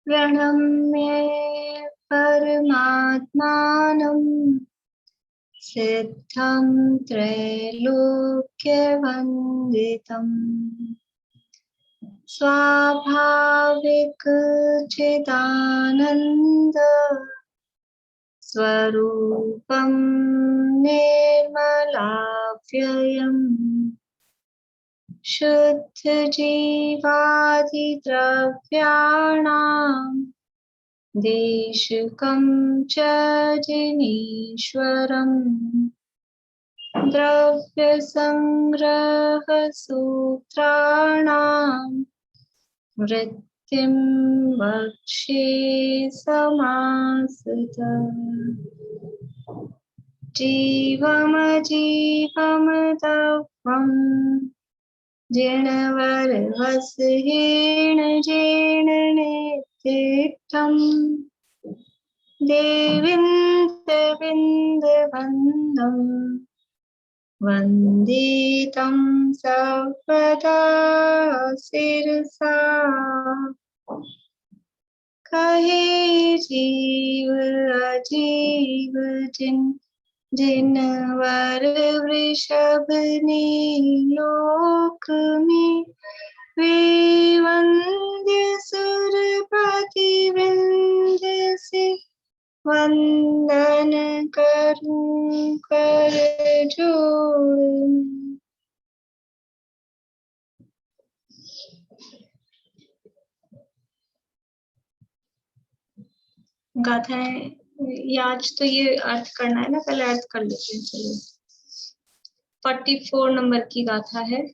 प्रणम्य परमात्मानं सिद्धं त्रैलोक्यवन्दितम् स्वाभाविक चिदानन्द स्वरूपं निर्मलाव्ययम् शुद्ध जीवादिद्रव्याणां देशिकं च जिनीश्वरम् द्रव्यसंग्रह सूत्राणां वृत्तिं वक्ष्ये समासतः जीवमजीवमतत्त्वम् जिणवरवसहेण जेण नेत्तिष्ठम् देवीन्द्रविन्दवन्दम् वन्दे तं सर्वदा शिरसा कहे जीव अजीव जिनवर वृषभ ने लोक में वे वंद्य सुरपति वृंद से वंदन करूं कर जोड़। गाथाएं आज तो ये अर्थ करना है ना, पहले अर्थ कर लेते हैं। चलिए 44 नंबर की गाथा है,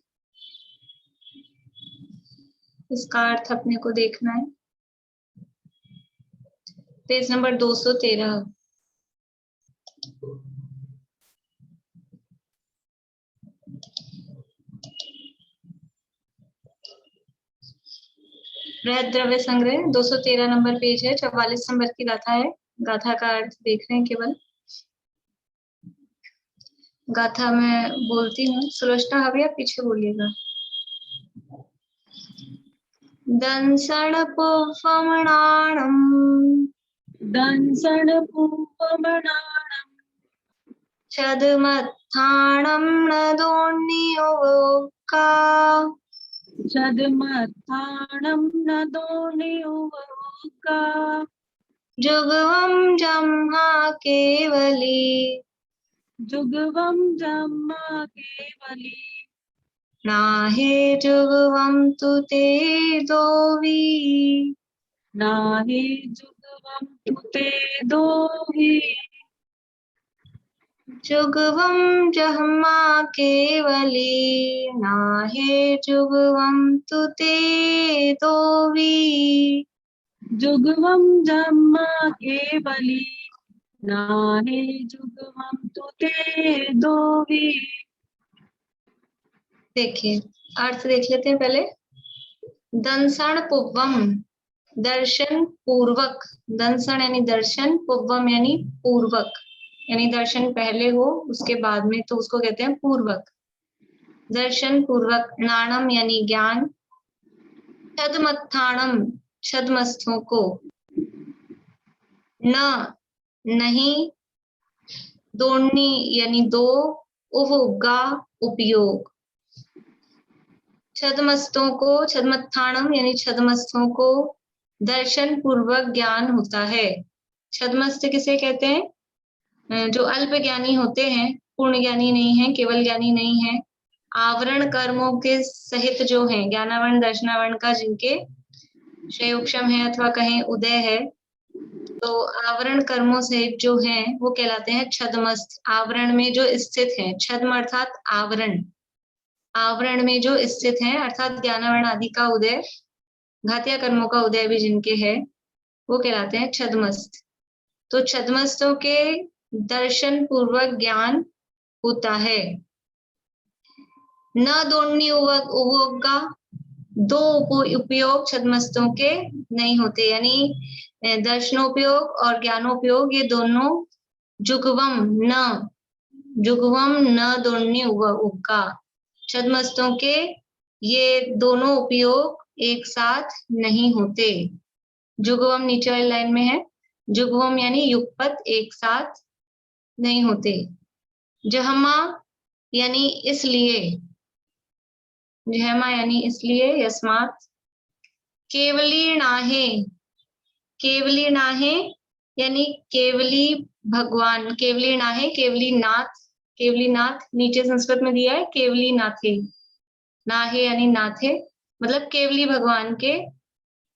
इसका अर्थ अपने को देखना है। Page number 213। बृहद द्रव्य संग्रह 213 नंबर पेज है, 44 नंबर की गाथा है। गाथा का अर्थ देख रहे हैं केवल। गाथा मैं बोलती हूँ, सुलोचना हवे आप पीछे बोलिएगा। दंसण पुष्पमणाणम् दंसण पुष्पमणाणम् छदमत्थाणं नदोऽन्योका छदमत्थाणं नदोऽन्योका जुगवं जम्हा केवली जुगवं जम्मा केवली नाहे जुगवं तु ते दोवी नाहि जुगवं तु ते दोहि जुगवं जम्मा केवली नाहे जुगवं तु ते दोवी जुगवं जम्मा केवली नाहि जुगवं तु ते दोहि। देखिए अर्थ देख लेते हैं पहले। दंसण पुव्वम दर्शन पूर्वक, दंसण यानी दर्शन, पुव्वम यानी पूर्वक, यानी दर्शन पहले हो उसके बाद में, तो उसको कहते हैं पूर्वक। दर्शन पूर्वक। नाणम यानी ज्ञान। छदमत्थाणम छदमस्थों को। न नहीं। दोनी यानी दो। उवगा उपयोग। छदमस्तों को, छदमत्थाणम यानी छदमस्तों को दर्शन पूर्वक ज्ञान होता है। छदमस्त किसे कहते हैं? जो अल्प ज्ञानी होते हैं, पूर्ण ज्ञानी नहीं है, केवल ज्ञानी नहीं है। आवरण कर्मों के सहित जो हैं, ज्ञानावरण दर्शनावरण का जिनके क्षयोक्षम है अथवा कहें उदय है, तो आवरण कर्मों सहित जो हैं वो कहलाते हैं छदमस्त। आवरण में जो स्थित है, छद्म अर्थात आवरण, आवरण में जो स्थित है अर्थात ज्ञानावरण आदि का उदय, घातिया कर्मों का उदय भी जिनके है वो कहलाते हैं छद्मस्त। तो छद्मस्तों के दर्शन पूर्वक ज्ञान होता है। न दोन्नी उवोगा, दो उपयोग छद्मस्तों के नहीं होते, यानी दर्शनोपयोग और ज्ञानोपयोग ये दोनों जुगवम न दोन्नी उवगा, छद्मस्तों के ये दोनों उपयोग एक साथ नहीं होते। जुगवम नीचे वाली लाइन में है, जुगवम यानी युगपत एक साथ नहीं होते। जहमा यानी इसलिए, जहमा यानी इसलिए, यस्मात। केवली नाहे, केवली नाहे यानी केवली भगवान, केवली नाहे, केवली नाथ, केवली नाथ नीचे संस्कृत में दिया है, केवली नाथे, नाहे यानी नाथे, मतलब केवली भगवान के।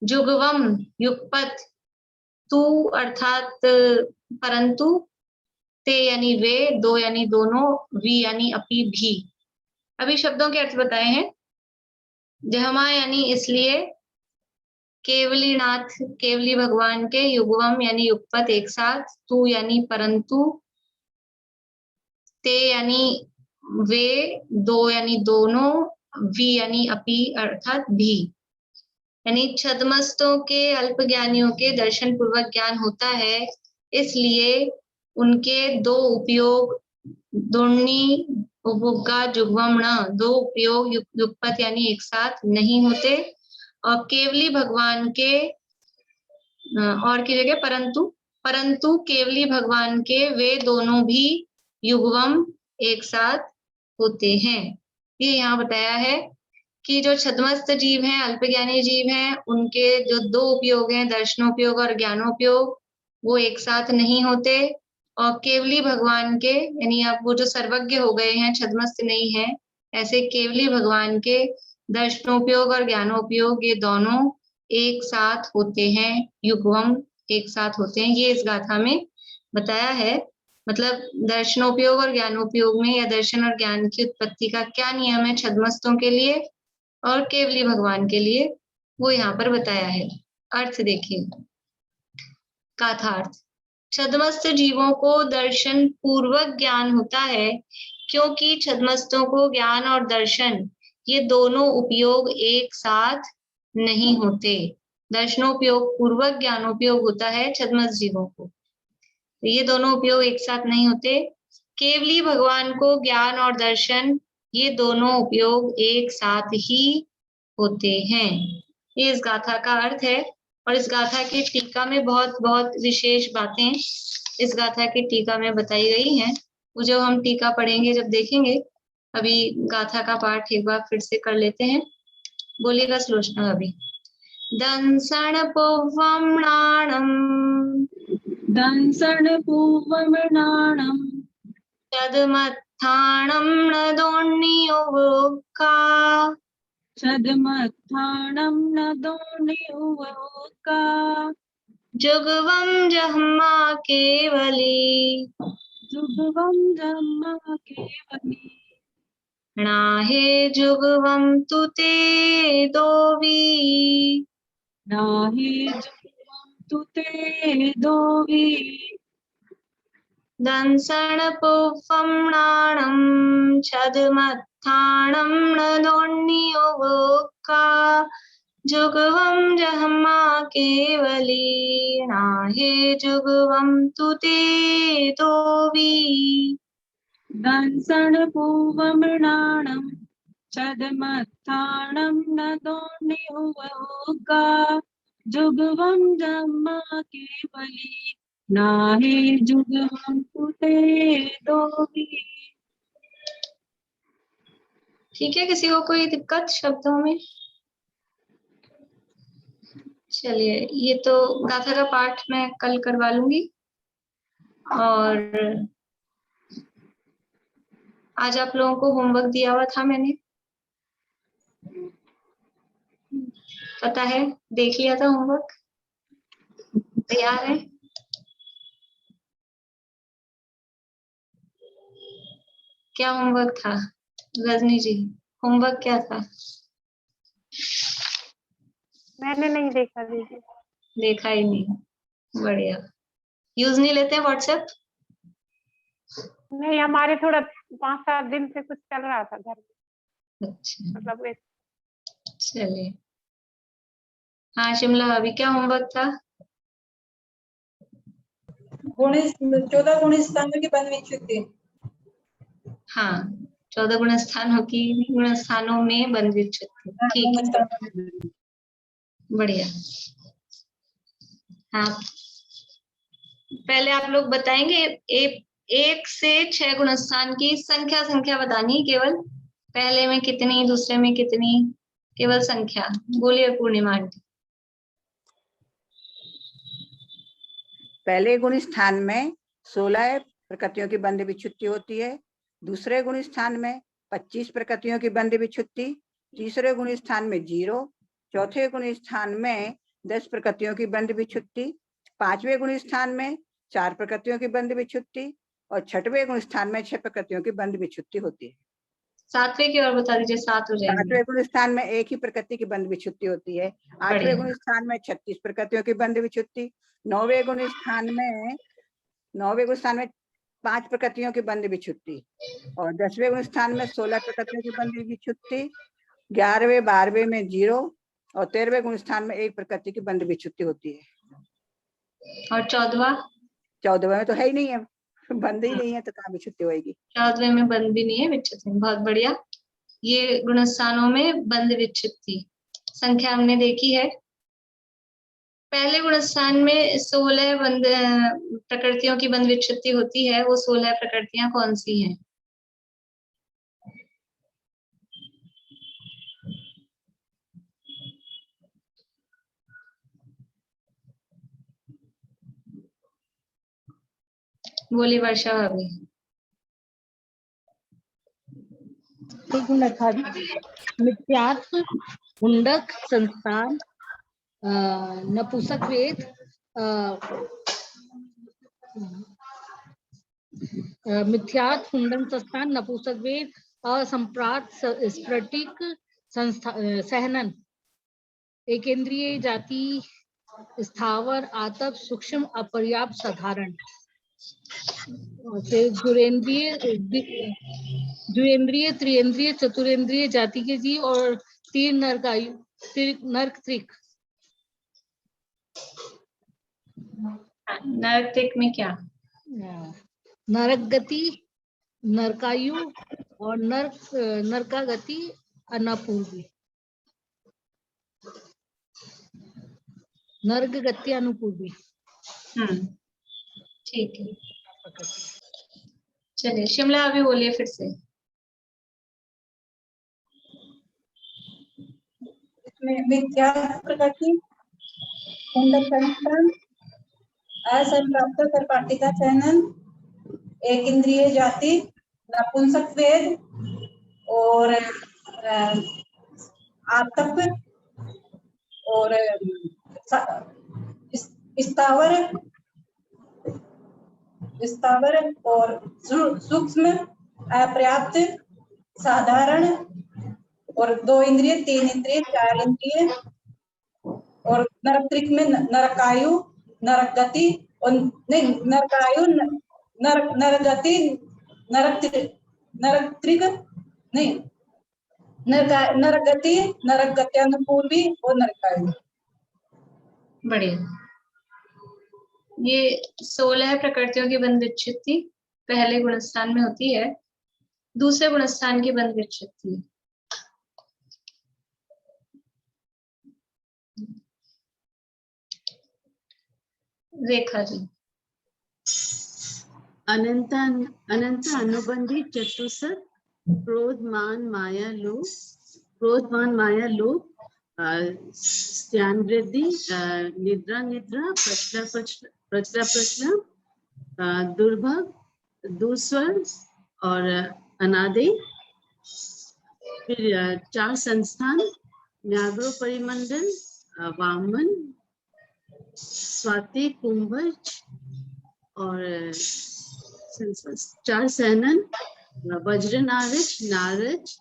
जुगवम युगपत, तू अर्थात परंतु, ते यानी वे, दो यानी दोनों, वी यानी अपी भी। अभी शब्दों के अर्थ बताए हैं। जहमा यानी इसलिए, केवली नाथ केवली भगवान के, युगवम यानी युगपत एक साथ, तू यानी परंतु, ते यानी वे, दो यानी दोनों, वी यानी अपी अर्थात भी। यानी छद्मस्तों के अल्प ज्ञानियों के दर्शन पूर्वक ज्ञान होता है, इसलिए उनके दो उपयोग, दोनी उपगा जुगवम न, दो उपयोग युगपत यानी एक साथ नहीं होते, और केवली भगवान के, और की जगह परंतु, परंतु केवली भगवान के वे दोनों भी युगवम एक साथ होते हैं। ये यहाँ बताया है कि जो छद्मस्त जीव हैं, अल्पज्ञानी जीव हैं, उनके जो दो उपयोग हैं, दर्शनोपयोग और ज्ञानोपयोग, वो एक साथ नहीं होते, और केवली भगवान के, यानी आप वो जो सर्वज्ञ हो गए हैं, छद्मस्त नहीं है, ऐसे केवली भगवान के दर्शनोपयोग और ज्ञानोपयोग ये दोनों एक साथ होते हैं, युगवम एक साथ होते हैं। ये इस गाथा में बताया है। मतलब दर्शनोपयोग और ज्ञानोपयोग में, या दर्शन और ज्ञान की उत्पत्ति का क्या नियम है छद्मस्तों के लिए और केवली भगवान के लिए, वो यहाँ पर बताया है। अर्थ देखिए, गाथार्थ। छद्मस्त जीवों को दर्शन पूर्वक ज्ञान होता है, क्योंकि छद्मस्तों को ज्ञान और दर्शन ये दोनों उपयोग एक साथ नहीं होते। दर्शनोपयोग पूर्वक ज्ञानोपयोग होता है छद्मस्त जीवों को, ये दोनों उपयोग एक साथ नहीं होते। केवली भगवान को ज्ञान और दर्शन ये दोनों उपयोग एक साथ ही होते हैं। ये इस गाथा का अर्थ है। और इस गाथा की टीका में बहुत बहुत विशेष बातें इस गाथा की टीका में बताई गई हैं, वो जो हम टीका पढ़ेंगे जब देखेंगे। अभी गाथा का पाठ एक बार फिर से कर लेते हैं। बोलिएगा श्लोचना अभी। दंसण पुवम्णाणम, दंसण पूवमृणाणं, छद्मत्थाणं नदोन्नियोका, छद्मत्थाणं नदोनियुवका, जुगवं जह्मा केवली, जुगवं जम्मा केवली, नाहे जुगवं तु ते दोवी, नाहि जुगवं तु ते दोवी, दंसण पुवम्णाणं छद्मत्थाणं नदोन्नियोका, जुगवं जह्मा केवली, नाहे जुगवं तु ते दोवी। दंसण पूवमृणाणं, छद्मत्थाणं नदोनियुवका, जुगवं जम्मा केवली, नाहि जुगवं तु ते दोवी। ठीक है, किसी को कोई दिक्कत शब्दों में? चलिए, ये तो गाथा का पाठ मैं कल करवा लूंगी। और आज आप लोगों को होमवर्क दिया हुआ था मैंने, पता है, देख लिया था होमवर्क, तैयार है? क्या होमवर्क था रजनी जी? होमवर्क क्या था? मैंने नहीं देखा दीदी। देखा ही नहीं, बढ़िया। यूज नहीं लेते व्हाट्सएप? नहीं, हमारे थोड़ा 5-7 दिन से कुछ चल रहा था घर में, अच्छा, मतलब चलिए। हाँ शिमला, अभी क्या होमवर्क था? 14 गुणस्थानों की बनविच्युति। हाँ, 14 गुणस्थानों की, गुणस्थानों में बनविच्युति। ठीक है, बढ़िया। हाँ, पहले आप लोग बताएंगे। एक से 6 गुणस्थान की संख्या बतानी है केवल। पहले में कितनी, दूसरे में कितनी, केवल संख्या। बोलिए पूर्णिमा आंटी। पहले गुण स्थान में 16 प्रकृतियों की बंध विच्छुत्ति होती है। दूसरे गुण स्थान में 25 प्रकृतियों की बंध विच्छुत्ति। तीसरे गुण स्थान में 0। चौथे गुण स्थान में 10 प्रकृतियों की बंध विच्छुत्ति। पांचवें गुण स्थान में 4 प्रकृतियों की बंध विच्छुत्ति और छठवें गुण स्थान में 6 प्रकृतियों की बंध विच्छुत्ति होती है। सातवें की और बता दीजिए, 7 हो जाएंगे। सातवें गुण स्थान में एक ही प्रकृति की बंध विच्छुत्ति होती है। आठवें गुण स्थान में 36 प्रकृतियों की बंध विच्छुत्ति। नौवें गुण स्थान में 5 प्रकृतियों की बंध विच्छुत्ति और 10वें गुण स्थान में 16 प्रकृतियों की बंध विच्छुत्ति। 11वें 12वें में 0 और 13वें गुण स्थान में 1 प्रकृति की बंध विच्छुत्ति होती है। और 14वें में तो है ही नहीं है, बंद ही नहीं है, तो कहाँ विच्छुत्ति होगी। 14वें में बंद भी नहीं है, विच्छुत्ति। बहुत बढ़िया। ये गुणस्थानों में बंद विच्छुत्ति संख्या हमने देखी है। पहले गुणस्थान में 16 बंद प्रकृतियों की बंद विच्छुत्ति होती है। वो 16 प्रकृतियां कौन सी हैं? बोली वर्षा भाभी। मिथ्यात्व, हुंडक, संस्थान, नपुंसक वेद, मिथ्यात्व, हुंडक, संस्थान, नपुंसक वेद, असंप्रात, स्फटिक, सहनन, एकेंद्रिय, जाति, स्थावर, आतप, सूक्ष्म, अपर्याप्त, साधारण। द्विएंद्रिय, त्रिएंद्रिय, चतुरेंद्रिय, जाति के जीव और 3 नरक त्रिक। नरक त्रिक में क्या? नरक गति, नरकायु और नरकागति, अनापूर्वी। नरक गति अनुपूर्वी। ठीक है, चलिए शिमला अभी बोलिए फिर से। इसमें मिथ्या प्रकृति, हुंडक संस्थान, असंप्राप्त सर्पाटी का चयन, एक इंद्रिय जाति, नपुंसक वेद और आतप और स्थावर और सूक्ष्म, अपर्याप्त, साधारण और 2 इंद्रिय, 3 इंद्रिय, 4 इंद्रिय और नरक त्रिक में नरकायु, नरक गति और नहीं नरकायु, नरक गति, नरक त्रिक नहीं, नरक गति, नरक गत्यानुपूर्वी और नरकायु। बढ़िया। ये 16 प्रकृतियों की बंध विच्छुत्ति पहले गुणस्थान में होती है। दूसरे गुणस्थान की बंध विच्छुत्ति रेखा जी। अनंत अनुबंधी चतुसक, क्रोधमान माया लोभ, स्त्यान वृद्धि, निद्रा, प्रचला, दुर्भग, दुस्वर और अनादि। फिर 4 संस्थान, न्याग्रो परिमंडल, वामन, स्वाति, कुंभज और 4 सहनन, वज्र नारज, नारज,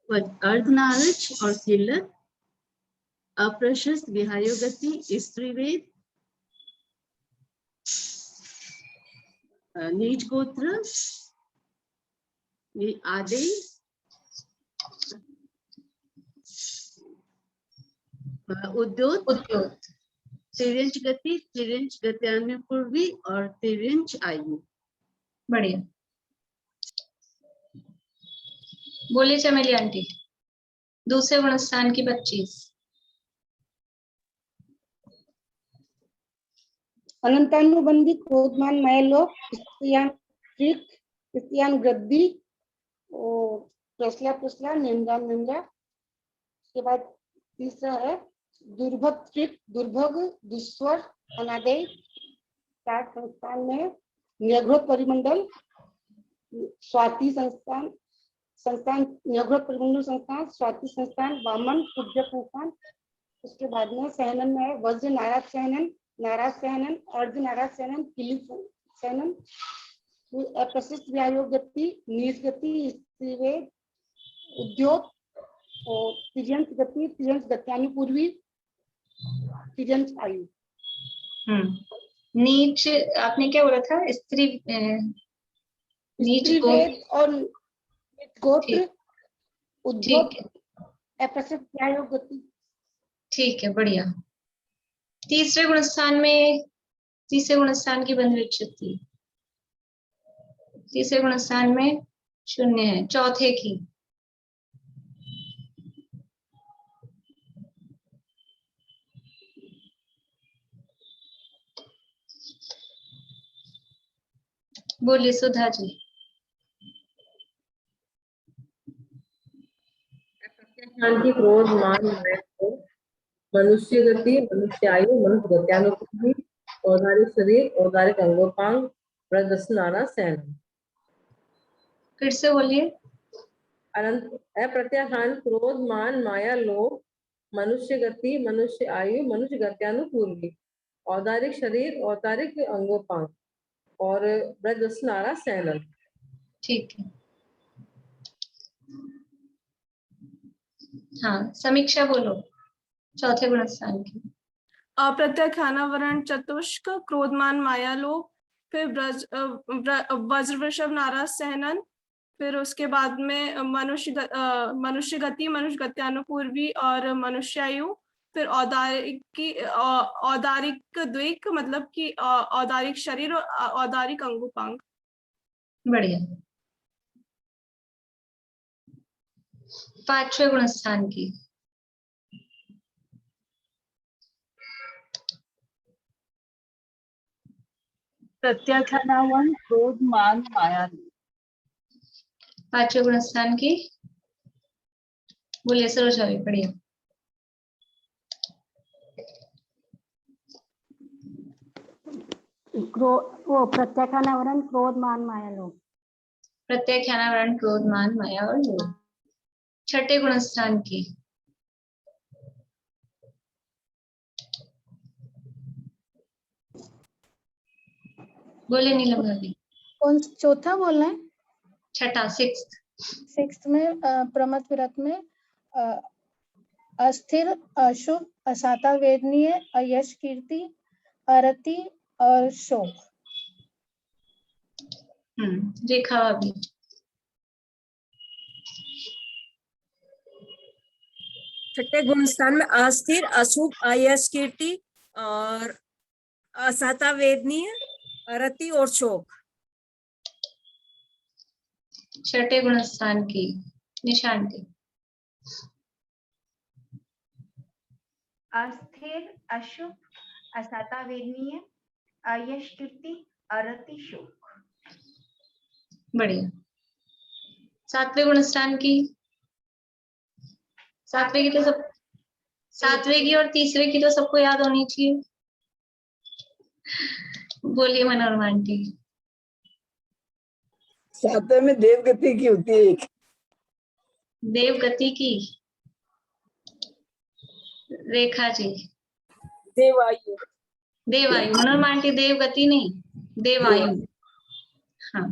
अर्धनारज और किल्लत, अप्रशस्त, विहायोगति, स्त्रीवेद, नीच गोत्र, आदि, उद्योत, तिर्यंच गति, तिर्यंच गत्यानुपूर्वी और तिर्यंच आयु। बढ़िया। बोलिए चमेली आंटी। दूसरे गुणस्थान की 25। अनंतानुबंधी क्रोधमान माया लोभ स्त्रियां त्रिक स्त्रियां गद्दी और प्रसला प्रसला निंदा निंदा। उसके बाद तीसरा है दुर्भग त्रिक दुर्भग दुस्वर अनादेय। चार संस्थान में न्यग्रोध परिमंडल स्वाति संस्थान न्यग्रोध परिमंडल संस्थान स्वाति संस्थान वामन पूज्य संस्थान। उसके बाद में सहनन में है वज्र नाराज सहनन अर्ध नाराज सहनन किली सहनन। अप्रशिष्ट व्यायोग गति नीच गति स्त्रीवेद उद्योग और तिर्यंत गति तिर्यंत गत्यानुपूर्वी तिर्यंत आयु। नीच आपने क्या बोला था? स्त्री नीच स्त्रीवेद और गोत्र ठीक उद्योग है, अप्रशिष्ट व्यायोग गति। ठीक है, बढ़िया। तीसरे गुणस्थान की बंध विच्छित्ति तीसरे गुणस्थान में 0 है। चौथे की बोलिए सुधा जी। की क्रोध मान माया मनुष्य गति मनुष्य आयु मनुष्य गत्यानुपूर्वी औदारिक शरीर औदारिक अंगोपांग प्रदर्शनाना सहन। फिर से बोलिए। अनंत अप्रत्याहान क्रोध मान माया लोभ मनुष्य गति मनुष्य आयु मनुष्य गत्यानुपूर्वी औदारिक शरीर औदारिक अंगोपांग और प्रदर्शनाना सहन। ठीक है, हाँ समीक्षा बोलो चौथे गुणस्थान की। अप्रत्याख्यानावरण चतुष्क क्रोधमान माया लोभ फिर वज्र वृषभ नाराज सहनन फिर उसके बाद में मनुष्य गति मनुष्य गत्यानुपूर्वी और मनुष्यायु फिर औदारिक द्विक मतलब कि औदारिक शरीर और औदारिक अंगोपांग। बढ़िया। पांचवे गुणस्थान की प्रत्याख्यानावन क्रोध मान माया लोभ। पांचवे गुणस्थान की बोलिए सरोजा भी। बढ़िया। वो प्रत्याख्यानावरण क्रोध मान माया लोभ। प्रत्याख्यानावरण क्रोध मान माया और लोभ। छठे गुणस्थान की बोले नीलम भाभी। कौन चौथा बोलना है? छठा सिक्स्थ में प्रमथ विरत में अस्थिर अशुभ असाता वेदनीय अयश कीर्ति अरति और शोक। रेखा भाभी। छठे गुणस्थान में अस्थिर अशुभ अयश कीर्ति और असाता वेदनीय रति और शोक। छठे गुणस्थान की निशान की अस्थिर अशुभ असाता वेदनीय अयश कीर्ति अरति शोक। बढ़िया। सातवें गुणस्थान की सातवें की और तीसरे की तो सबको याद होनी चाहिए। बोलिए मनोरमा आंटी। सातवें में देवगति की होती है एक। देवगति की रेखा जी। देवायु। देवायु। मनोरमा आंटी देवगति नहीं देवायु। हाँ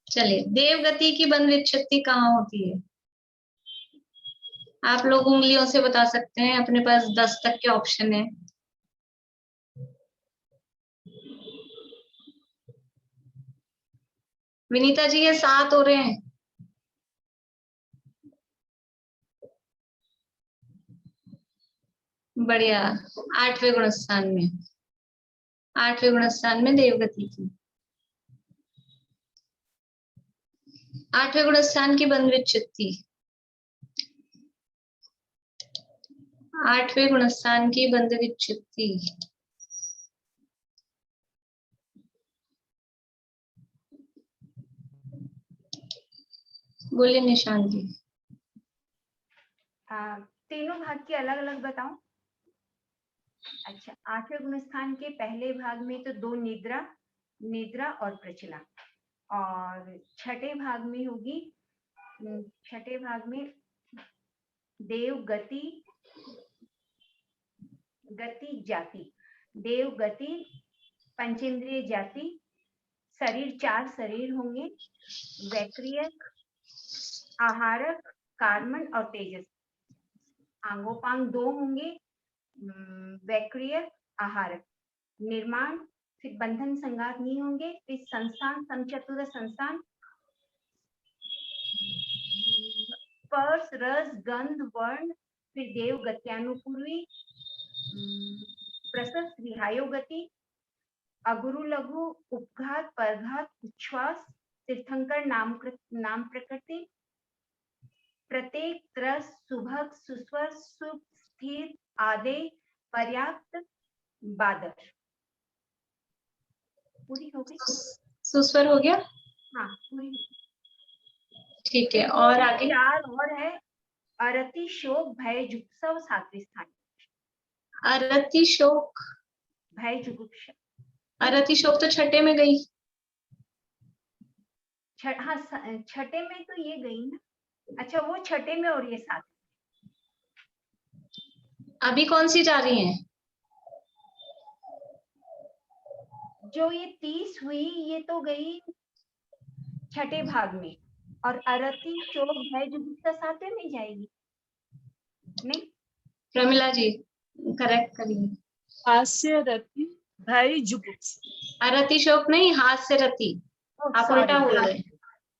चलिए। देवगति की बंध विच्छित्ति कहाँ होती है? आप लोग उंगलियों से बता सकते हैं। अपने पास 10 तक के ऑप्शन है। विनीता जी ये 7 हो रहे हैं। बढ़िया। 8वें गुणस्थान में 8वें गुणस्थान में देवगति की 8वें गुणस्थान की बंध विच्छित्ति 8वें गुणस्थान की बंध विच्छित्ति बोलिए निशान जी। तीनों भाग के अलग अलग बताऊं? अच्छा, 8वें गुणस्थान के पहले भाग में तो 2 निद्रा, निद्रा और प्रचला, और छठे भाग में होगी, छठे भाग में देव गति, गति जाति, देव गति, पंचेंद्रिय जाति, शरीर 4 शरीर होंगे, वैक्रियक, आहारक, कार्मन और तेजस। आंगोपांग 2 होंगे, वैक्रियक, आहारक। निर्माण, फिर बंधन संघात नहीं होंगे, फिर संस्थान समचतुर संस्थान, स्पर्श रस गंध वर्ण, फिर देव गत्यानुपूर्वी, प्रशस्त विहायो गति, अगुरु लघु, उपघात, परघात, उच्छ्वास, तीर्थंकर नाम प्रकृति, प्रत्येक, त्रस, सुभग, सुस्वर, सुप, स्थिर, आदे, पर्याप्त, बादर। पूरी हो गई? सुस्वर हो गया? हाँ, पूरी हो गई। ठीक है, और आगे? 4 और है, अरति, शोक, भय, जुगुप्सा, 7वें स्थान। अरति, शोक, भय, जुगुप्सा। अरति शोक तो छठे में गई। हाँ, छठे में तो ये गई ना। अच्छा, वो छठे में और ये 7। अभी कौन सी जा रही हैं? जो ये 30 हुई, ये तो गई छठे भाग में, और अरति, शोक, भय, जुगुप्सा 7वें में जाएगी नहीं? प्रमिला जी करेक्ट करिए। हास्य रति भय जुगुप्सा। अरति शोक नहीं, हास्य रति, आप उल्टा बोल रहे हैं।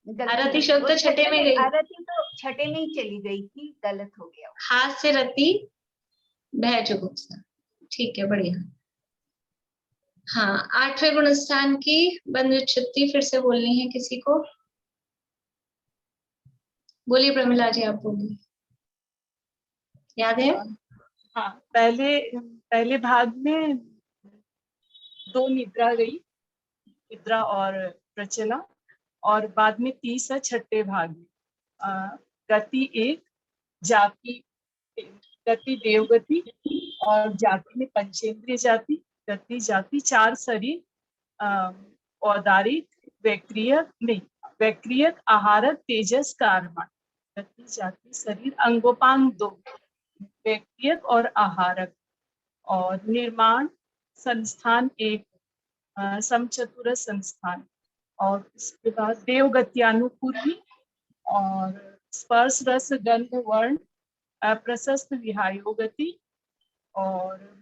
अरति शोक तो छठे में गई। अरति तो छठे में ही चली गई थी, गलत हो गया। हास्य रति, भय जुगुप्सा, ठीक है, बढ़िया। हाँ, 8वें गुणस्थान की बंध विच्छुत्ति फिर से बोलनी है किसी को? बोलिए प्रमिला जी, आप बोलिए, याद है? हाँ, पहले भाग में 2 निद्रा गई, निद्रा और प्रचला, और बाद में 30 है छठे भाग में। गति 1, जाति, गति देवगति, और जाति में पंचेंद्रिय जाति, गति जाति, 4 शरीर, औदारिक, वैक्रियक, आहारक, तेजस, कार्मण। गति जाति शरीर, अंगोपांग 2, वैक्रियक और आहारक, और निर्माण, संस्थान 1, समचतुर संस्थान, और इसके बाद देवगत्यानुपूर्वी, और स्पर्श रस गंध वर्ण, प्रशस्त विहायो गति, और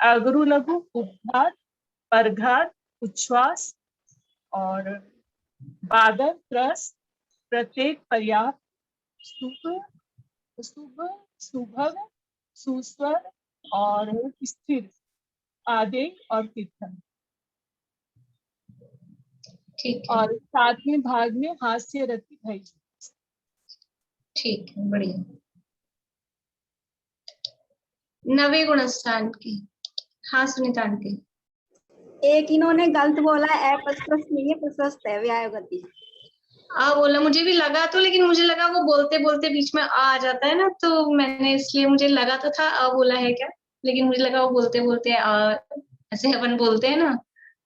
अगरु लघु, उपघात, परघात, उच्छ्वास, और बादर, त्रस, प्रत्येक, पर्याप्त, सुभग, सुस्वर और स्थिर, आदे और तीर्थन। ठीक है, और 7वें भाग में हास्य रति भय। ठीक है, बढ़िया। 9वें गुणस्थान की, हाँ सुनीता आंटी। एक इन्होंने गलत बोला, अप्रशस्त नहीं है, प्रशस्त है व्याय गति। बोला, मुझे भी लगा तो, लेकिन मुझे लगा वो बोलते बोलते बीच में आ जाता है ना, तो मैंने इसलिए, मुझे लगा तो था आ बोला है क्या, लेकिन मुझे लगा वो बोलते बोलते ऐसे अपन बोलते हैं ना,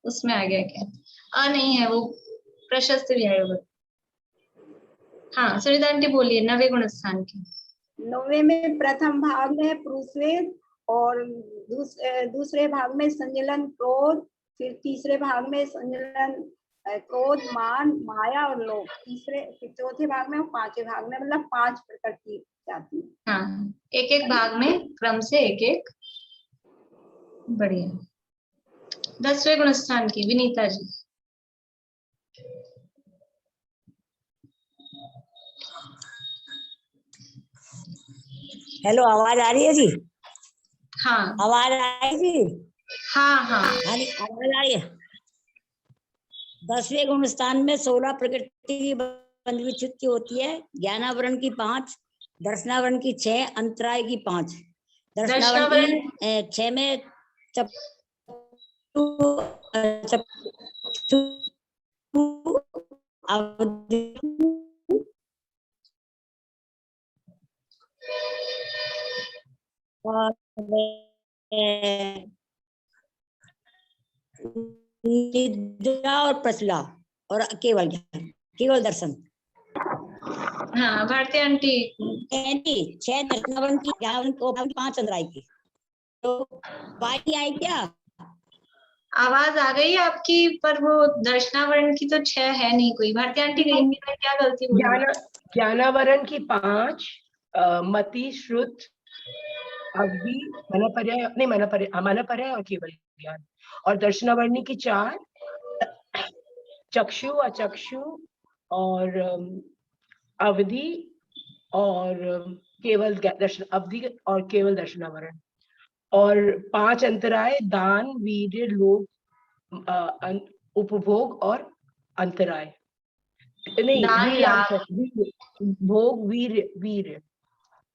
उसमें आ गया क्या। नहीं है वो, प्रशस्त भी है वो। हाँ सुनीता आंटी बोलिए 9वें गुणस्थान की। 9वें में प्रथम भाग में पुरुषवेद, और दूसरे भाग में संजलन क्रोध, फिर तीसरे भाग में संजलन क्रोध, मान, माया और लोभ, चौथे भाग में और 5वें भाग में, मतलब 5 प्रकृति जाती है। हाँ, एक एक भाग में क्रम से एक एक, बढ़िया। 10वें गुणस्थान की विनीता जी। हेलो, आवाज आ रही है जी? हाँ, आवाज आ रही जी? हाँ हाँ, आवाज आ रही है। 10वें गुणस्थान में 16 प्रकृति की बंध विच्छुत्ति होती है। ज्ञानावरण की 5, दर्शनावरण की 6, अंतराय की 5। दर्शनावरण की 6 में और निद्रा और प्रचला और केवल ज्ञान, केवल दर्शन। हाँ भारती आंटी, 6 दर्शनावरण की, ज्ञानावरण को 5 अंतराय की, तो पाई आई क्या? आवाज आ गई आपकी, पर वो दर्शनावरण की तो 6 है नहीं कोई। भारती आंटी कहेंगी मैं क्या गलती बोली? ज्ञानावरण की 5, मति, श्रुत, अवधि, मनपर्याय नहीं मनपर्याय और केवल ज्ञान। और दर्शनावरणी की 4, चक्षु, अचक्षु और अवधि और केवल दर्शन, अवधि और केवल दर्शनावरण। और 5 अंतराय, दान, वीर्य, लोभ, उपभोग और अंतराय नहीं, भोग,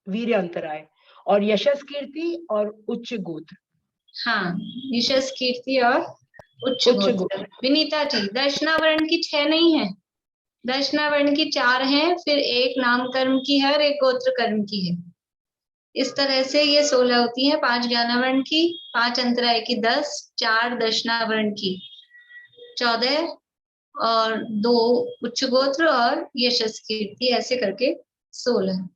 वीर्य अंतराय, और यशस, कीर्ति और उच्च गोत्र। हाँ, यशस, कीर्ति और उच्च गोत्र। विनीता जी, दर्शनावरण की 6 नहीं है, दर्शनावरण की 4 है, फिर एक नाम कर्म की है और एक गोत्र कर्म की है। इस तरह से ये 16 होती है। 5 ज्ञानावरण की, 5 अंतराय की 10, 4 दर्शनावरण की 14 और 2 उच्च गोत्र और यशस, कीर्ति, ऐसे करके 16।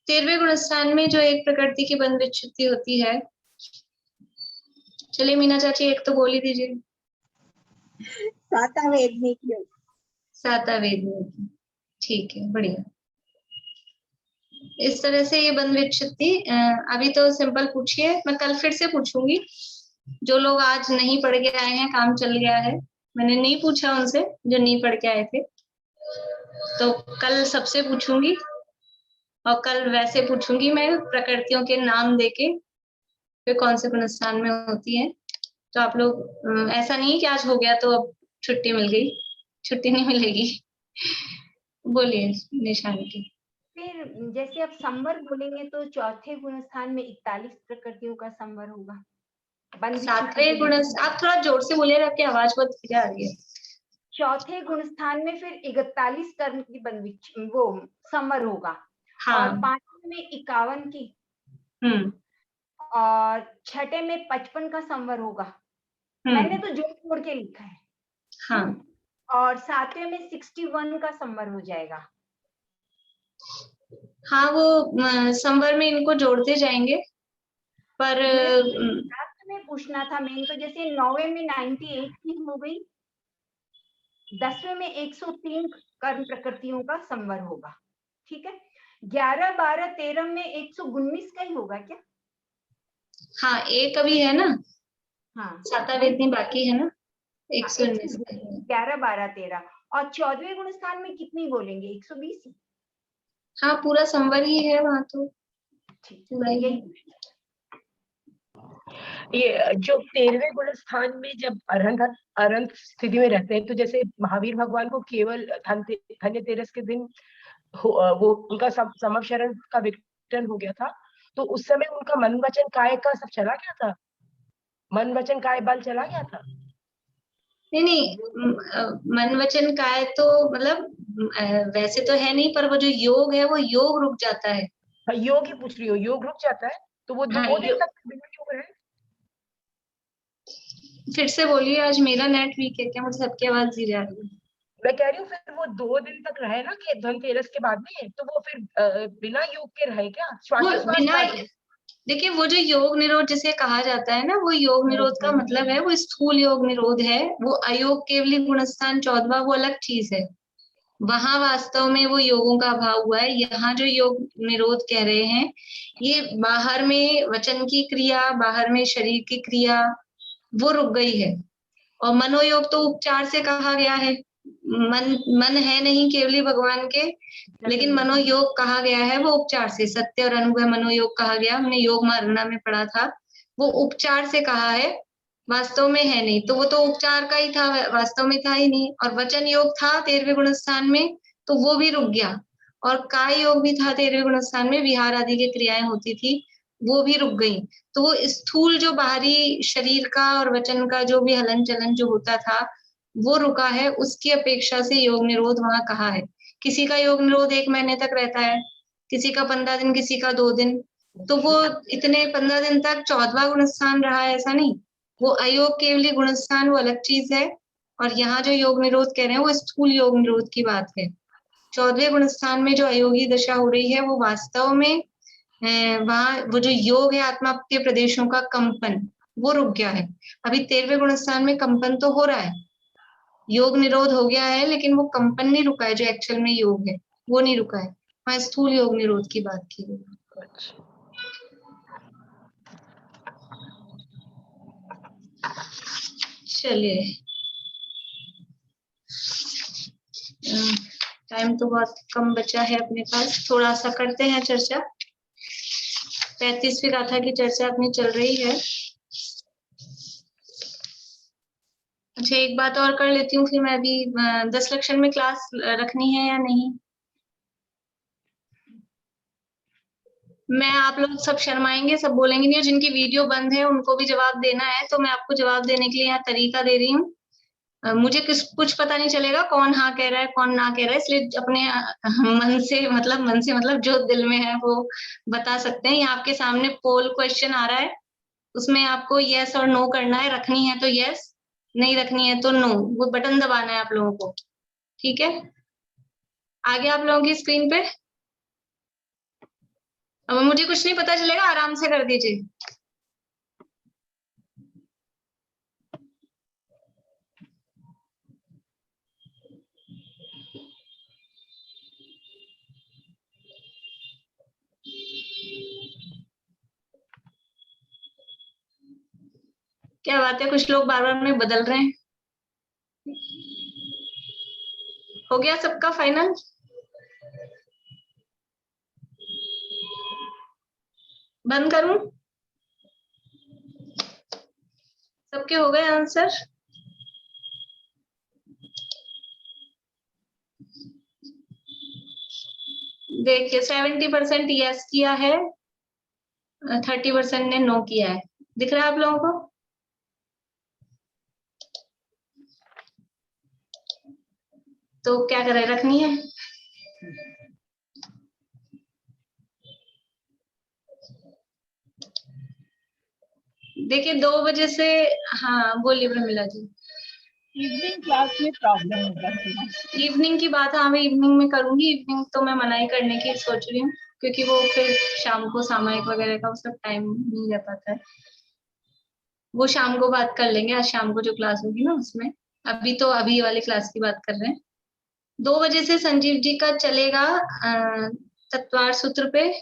13वें गुणस्थान में जो एक प्रकृति की बंध विच्छुत्ति होती है, चलिए मीना चाची एक तो बोली दीजिए। सातावेदनी की। सातावेदनी की, ठीक है, बढ़िया। इस तरह से ये बंध विच्छुत्ति, अभी तो सिंपल पूछिए, मैं कल फिर से पूछूंगी। जो लोग आज नहीं पढ़ के आए हैं, काम चल गया है, मैंने नहीं पूछा उनसे जो नहीं पढ़ के आए थे, तो कल सबसे पूछूंगी। और कल वैसे पूछूंगी मैं प्रकृतियों के नाम देके फिर कौन से गुणस्थान में होती है। तो आप लोग, ऐसा नहीं है कि आज हो गया तो अब छुट्टी मिल गई, छुट्टी नहीं मिलेगी। बोलिए निशान की। फिर जैसे आप संवर बोलेंगे तो चौथे गुणस्थान में 41 प्रकृतियों का संवर होगा। 7वें गुणस्थान, आप थोड़ा जोर से बोलिए, आपकी आवाज बहुत धीरे आ रही है। चौथे गुणस्थान में फिर 41 कर्म की वो संवर होगा। हाँ। और 5वें में 51 की, और 6ठे में 55 का संवर होगा। मैंने तो जोड़ जोड़ के लिखा है। हाँ। और 7वें में 61 का संवर हो जाएगा। हाँ, वो संवर में इनको जोड़ते जाएंगे, पर में पूछना था मेन तो, जैसे 9वें में 98 की हो गई, 10वें में 103 कर्म प्रकृतियों का संवर होगा। ठीक है, 11, 12, 13 में 119 का ही होगा क्या? हाँ, एक अभी है ना। हाँ, सातावेदनी बाकी है ना, 119 का। 11, 12, 13 और 14वें गुणस्थान में कितनी बोलेंगे? 120। हाँ, पूरा संवर ही है वहां तो। पूरा ही। ये जो 13वें गुणस्थान में जब अरहंत स्थिति में रहते हैं, तो जैसे महावीर भगवान को केवल धन्यतेरस के दिन वो उनका समक्षरण का विघटन हो गया था, तो उस समय उनका मन वचन काय का सब चला गया था, मन वचन काय बल चला गया था। नहीं, मन वचन काय तो मतलब वैसे तो है नहीं, पर वो जो योग है वो योग रुक जाता है। योग ही पूछ रही हो, योग रुक जाता है, तो वो 2 दिन तक बिना योग रहे। फिर से बोलिए, आज मेरा नेट वीक है क्या? मुझे सबकी आवाज धीरे आ रही है। मैं कह रही हूँ फिर वो 2 दिन तक रहे ना कि धनतेरस के बाद में, तो वो फिर बिना योग के रहे क्या? देखिए, वो जो योग निरोध जिसे कहा जाता है ना, वो योग निरोध का मतलब है वो स्थूल योग निरोध है। वो अयोग केवली गुणस्थान 14वां वो अलग चीज है, वहां वास्तव में वो योगों का अभाव हुआ है। यहाँ जो योग निरोध कह रहे हैं, ये बाहर में वचन की क्रिया, बाहर में शरीर की क्रिया वो रुक गई है। और मनोयोग तो उपचार से कहा गया है, मन है नहीं केवली भगवान के, लेकिन मनोयोग कहा गया है वो उपचार से। सत्य और अनुभव मनोयोग कहा गया, हमने योग मारना में पढ़ा था, वो उपचार से कहा है, वास्तव में है नहीं। तो वो तो उपचार का ही था, वास्तव में था ही नहीं। और वचन योग था 13वें गुणस्थान में, तो वो भी रुक गया। और काय योग भी था 13वें गुणस्थान में, विहार आदि की क्रियाएं होती थी, वो भी रुक गई। तो वो स्थूल जो बाहरी शरीर का और वचन का जो भी हलन चलन जो होता था वो रुका है, उसकी अपेक्षा से योग निरोध वहां कहा है। किसी का योग निरोध 1 महीने तक रहता है, किसी का 15 दिन, किसी का 2 दिन, तो वो इतने 15 दिन तक 14वां गुणस्थान रहा है, ऐसा नहीं। वो अयोग केवली गुणस्थान वो अलग चीज है, और यहाँ जो योग निरोध कह रहे हैं वो स्थूल योग निरोध की बात है। 14वें गुणस्थान में जो अयोगी दशा हो रही है वो वास्तव में वहां वो जो योग है आत्मा के प्रदेशों का कंपन वो रुक गया है। अभी 13वें गुणस्थान में कंपन तो हो रहा है, योग निरोध हो गया है, लेकिन वो कंपन नहीं रुका है जो एक्चुअल में योग है, वो नहीं रुका है। वहां स्थूल योग निरोध की बात की गई। चलिए, टाइम तो बहुत कम बचा है अपने पास, थोड़ा सा करते हैं चर्चा। 35वीं गाथा की चर्चा अपनी चल रही है। अच्छा, एक बात और कर लेती हूँ, फिर मैं अभी 10 लक्षण में क्लास रखनी है या नहीं। मैं आप लोग सब शर्माएंगे, सब बोलेंगे नहीं, और जिनकी वीडियो बंद है उनको भी जवाब देना है, तो मैं आपको जवाब देने के लिए यहाँ तरीका दे रही हूँ। मुझे कुछ पता नहीं चलेगा कौन हाँ कह रहा है कौन ना कह रहा है, इसलिए अपने मन से मतलब जो दिल में है वो बता सकते हैं। यहाँ आपके सामने पोल क्वेश्चन आ रहा है, उसमें आपको यस और नो करना है। रखनी है तो यस, नहीं रखनी है तो नो, वो बटन दबाना है आप लोगों को, ठीक है। आगे आप लोगों की स्क्रीन पे, अब मुझे कुछ नहीं पता चलेगा, आराम से कर दीजिए। क्या बात है, कुछ लोग बार बार में बदल रहे हैं। हो गया सबका फाइनल? बंद करूं? सबके हो गए आंसर? देखिए 70% यस किया है, 30% ने नो किया है। दिख रहा है आप लोगों को? तो क्या करें, रखनी है? देखिए 2 बजे से, हाँ बोलिए प्रमिला जी। इवनिंग क्लास में प्रॉब्लम होगा थोड़ा। इवनिंग की बात, हाँ मैं इवनिंग में करूंगी। इवनिंग तो मैं मना ही करने की सोच रही हूँ, क्योंकि वो फिर शाम को सामायिक वगैरह का सब टाइम नहीं रह पाता है। वो शाम को बात कर लेंगे, आज शाम को जो क्लास होगी ना उसमें। अभी तो अभी वाली क्लास की बात कर रहे हैं। 2 बजे से संजीव जी का चलेगा तत्वार सूत्र पे,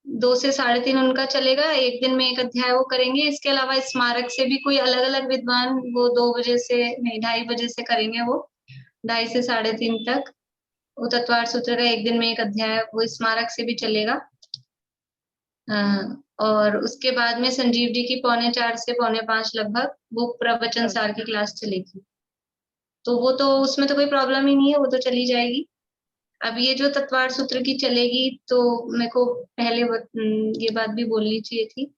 2 से 3:30 उनका चलेगा। एक दिन में एक अध्याय वो करेंगे। इसके अलावा स्मारक से भी कोई अलग अलग विद्वान वो 2 बजे से नहीं 2:30 बजे से करेंगे, वो 2:30 से 3:30 तक। वो तत्वार सूत्र का एक दिन में एक अध्याय वो स्मारक से भी चलेगा। और उसके बाद में संजीव जी की 4:45 से 4:45 लगभग वो प्रवचन सार की क्लास चलेगी। तो वो तो उसमें तो कोई प्रॉब्लम ही नहीं है, वो तो चली जाएगी। अब ये जो तत्वार सूत्र की चलेगी, तो मेरे को पहले ये बात भी बोलनी चाहिए थी।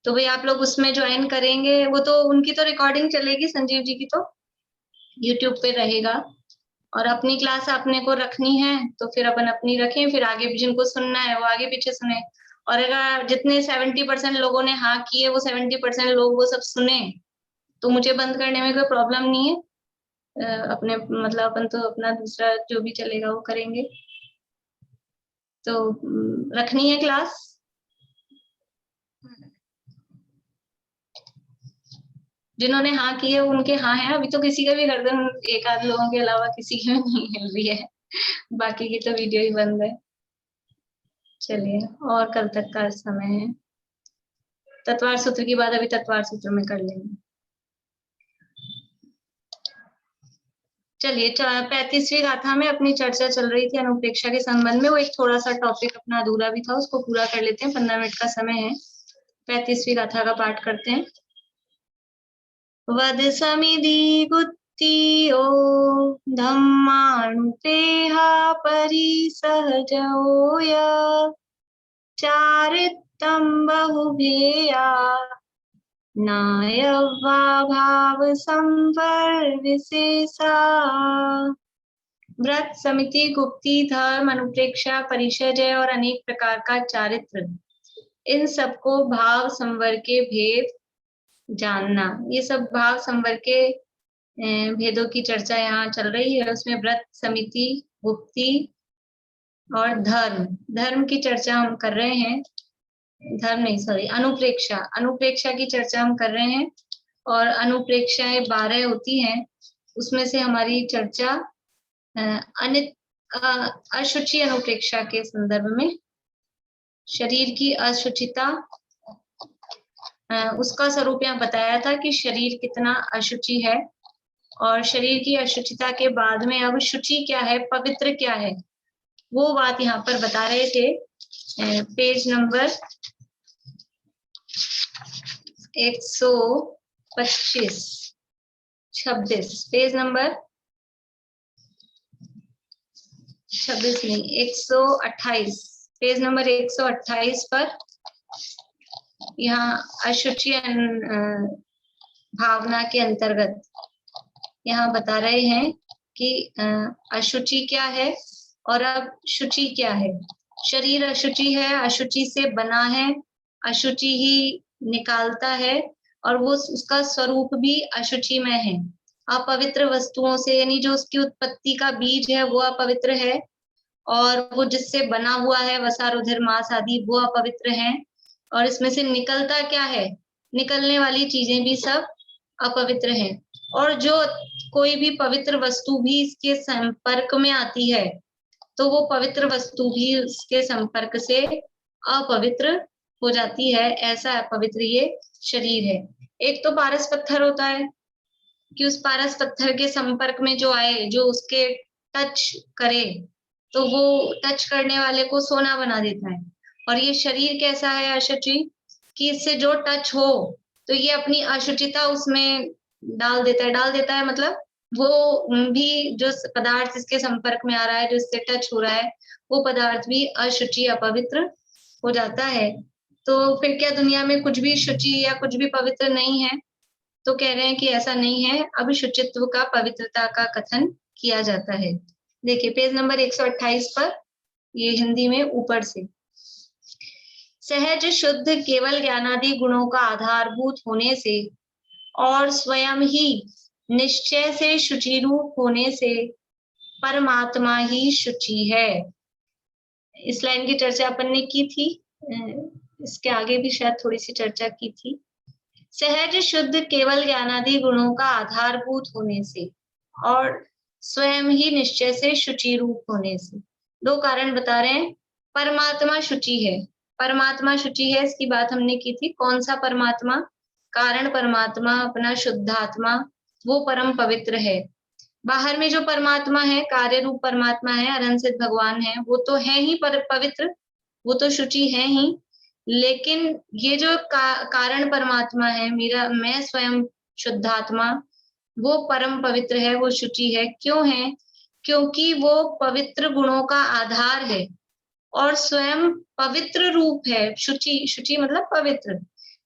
तो भाई आप लोग उसमें ज्वाइन करेंगे, वो तो उनकी तो रिकॉर्डिंग चलेगी, संजीव जी की तो यूट्यूब पे रहेगा। और अपनी क्लास आपने को रखनी है तो फिर अपन अपनी रखें, फिर आगे जिनको सुनना है वो आगे पीछे सुने। और अगर जितने 70% लोगों ने हाँ किए, वो 70% लोग वो सब सुने, तो मुझे बंद करने में कोई प्रॉब्लम नहीं है। अपने मतलब अपन तो अपना दूसरा जो भी चलेगा वो करेंगे। तो रखनी है क्लास? जिन्होंने हाँ की है उनके हाँ है। अभी तो किसी का भी गर्दन एक आध लोगों के अलावा किसी की भी नहीं हिल रही है, बाकी की तो वीडियो ही बंद है। चलिए, और कल तक का समय है। तत्वार सूत्र की बात अभी तत्वार सूत्र में कर लेंगे। चलिए, 35वीं गाथा में अपनी चर्चा चल रही थी अनुप्रेक्षा के संबंध में। वो एक थोड़ा सा टॉपिक अपना अधूरा भी था, उसको पूरा कर लेते हैं। 15 मिनट का समय है। 35वीं गाथा का पाठ करते हैं। वद समिधि गुत्तियो धम्मानुपेहा परिसहजोय चारित्तम बहुभेया नायवा भाव संवर विशेषा। व्रत, समिति, गुप्ती, धर्म, अनुप्रेक्षा, परिचर्या और अनेक प्रकार का चारित्र, इन सबको भाव संवर के भेद जानना। ये सब भाव संवर के भेदों की चर्चा यहाँ चल रही है। उसमें व्रत, समिति, गुप्ती और धर्म, धर्म की चर्चा हम कर रहे हैं। धर्म नहीं, सॉरी, अनुप्रेक्षा, अनुप्रेक्षा की चर्चा हम कर रहे हैं। और अनुप्रेक्षाएं 12 होती हैं। उसमें से हमारी चर्चा अशुचि अनुप्रेक्षा के संदर्भ में, शरीर की अशुचिता, उसका स्वरूप यहाँ बताया था कि शरीर कितना अशुचि है। और शरीर की अशुचिता के बाद में अब शुचि क्या है, पवित्र क्या है, वो बात यहाँ पर बता रहे थे। पेज नंबर 126, पेज नंबर 26 नहीं, 128, पेज नंबर 128 पर यहाँ अशुचि भावना के अंतर्गत यहाँ बता रहे हैं कि अशुचि क्या है और अब शुचि क्या है। शरीर अशुचि है, अशुचि से बना है, अशुचि ही निकालता है और वो उसका स्वरूप भी अशुचि में है। अपवित्र वस्तुओं से, यानी जो उसकी उत्पत्ति का बीज है वो अपवित्र है, और वो जिससे बना हुआ है वसा, रुधिर, मांस आदि, वो अपवित्र हैं। और इसमें से निकलता क्या है, निकलने वाली चीजें भी सब अपवित्र हैं। और जो कोई भी पवित्र वस्तु भी इसके संपर्क में आती है तो वो पवित्र वस्तु भी उसके संपर्क से अपवित्र हो जाती है। ऐसा अपवित्र ये शरीर है। एक तो पारस पत्थर होता है कि उस पारस पत्थर के संपर्क में जो आए, जो उसके टच करे, तो वो टच करने वाले को सोना बना देता है। और ये शरीर कैसा है, अशुचि, कि इससे जो टच हो तो ये अपनी अशुचिता उसमें डाल देता है मतलब वो भी जो पदार्थ इसके संपर्क में आ रहा है, जो इससे टच हो रहा है, वो पदार्थ भी अशुचि, अपवित्र हो जाता है। तो फिर क्या दुनिया में कुछ भी शुचि या कुछ भी पवित्र नहीं है? तो कह रहे हैं कि ऐसा नहीं है। अब शुचित्व का, पवित्रता का कथन किया जाता है। देखिए पेज नंबर 128 पर, ये हिंदी में ऊपर से, सहज शुद्ध केवल ज्ञानादि गुणों का आधारभूत होने से और स्वयं ही निश्चय से शुचिरूप होने से परमात्मा ही शुचि है। इस लाइन की चर्चा अपन ने की थी, इसके आगे भी शायद थोड़ी सी चर्चा की थी। सहज शुद्ध केवल ज्ञानादि गुणों का आधारभूत होने से और स्वयं ही निश्चय से शुचिरूप होने से, दो कारण बता रहे हैं। परमात्मा शुचि है, परमात्मा शुचि है, इसकी बात हमने की थी। कौन सा परमात्मा? कारण परमात्मा, अपना शुद्धात्मा, वो परम पवित्र है। बाहर में जो परमात्मा है, कार्य रूप परमात्मा है, अरहंत भगवान है, वो तो है ही पवित्र, वो तो शुचि है ही। लेकिन ये जो कारण परमात्मा है, मैं स्वयं शुद्धात्मा, वो परम पवित्र है, वो शुचि है। क्यों है? क्योंकि वो पवित्र गुणों का आधार है और स्वयं पवित्र रूप है। शुचि, शुचि मतलब पवित्र।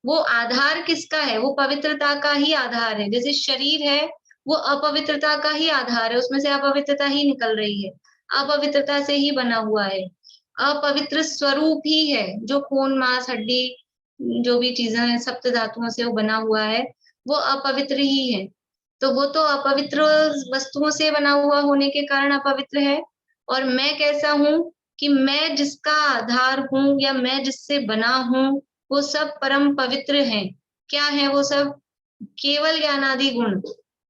वो आधार किसका है? वो पवित्रता का ही आधार है। जैसे शरीर है, वो अपवित्रता का ही आधार है, उसमें से अपवित्रता ही निकल रही है, अपवित्रता से ही बना हुआ है। अपवित्र स्वरूप ही है, जो खून, मांस, हड्डी, जो भी चीजें हैं, सप्त धातुओं से वो बना हुआ है, वो अपवित्र ही है। तो वो तो अपवित्र वस्तुओं से बना हुआ होने के कारण अपवित्र है। और मैं कैसा हूँ कि मैं जिसका आधार हूँ या मैं जिससे बना हूँ, वो सब परम पवित्र हैं। क्या है वो सब? केवल ज्ञानादि गुण।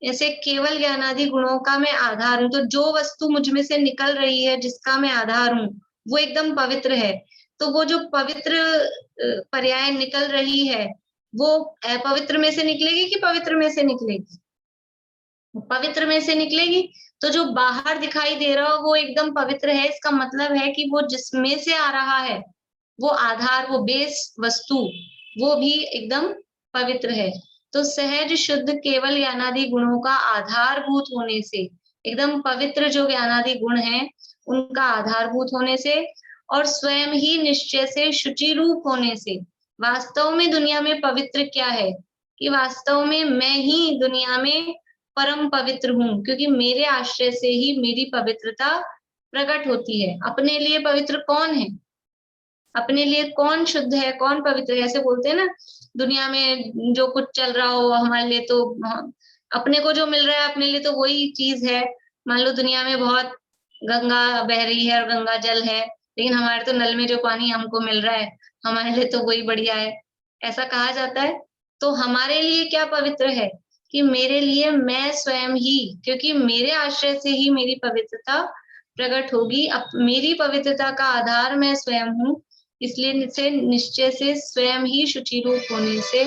ऐसे केवल ज्ञानादि गुणों का मैं आधार हूँ। तो जो वस्तु मुझ में से निकल रही है, जिसका मैं आधार हूँ, वो एकदम पवित्र है। तो वो जो पवित्र पर्याय निकल रही है, वो अपवित्र में से निकलेगी कि पवित्र में से निकलेगी? पवित्र में से निकलेगी। तो जो बाहर दिखाई दे रहा हो वो एकदम पवित्र है। इसका मतलब है कि वो जिसमें से आ रहा है, वो आधार, वो बेस वस्तु, वो भी एकदम पवित्र है। तो सहज शुद्ध केवल ज्ञानादि गुणों का आधारभूत होने से, एकदम पवित्र जो ज्ञानादि गुण हैं उनका आधारभूत होने से और स्वयं ही निश्चय से शुचि रूप होने से। वास्तव में दुनिया में पवित्र क्या है? कि वास्तव में मैं ही दुनिया में परम पवित्र हूँ, क्योंकि मेरे आश्रय से ही मेरी पवित्रता प्रकट होती है। अपने लिए पवित्र कौन है? अपने लिए कौन शुद्ध है, कौन पवित्र है? ऐसे बोलते हैं ना, दुनिया में जो कुछ चल रहा हो हमारे लिए तो अपने को जो मिल रहा है अपने लिए तो वही चीज है। मान लो दुनिया में बहुत गंगा बह रही है और गंगा जल है, लेकिन हमारे तो नल में जो पानी हमको मिल रहा है हमारे लिए तो वही बढ़िया है, ऐसा कहा जाता है। तो हमारे लिए क्या पवित्र है कि मेरे लिए मैं स्वयं ही, क्योंकि मेरे आश्रय से ही मेरी पवित्रता प्रकट होगी। अब मेरी पवित्रता का आधार मैं स्वयं हूँ, इसलिए से निश्चय से स्वयं ही शुचि रूप होने से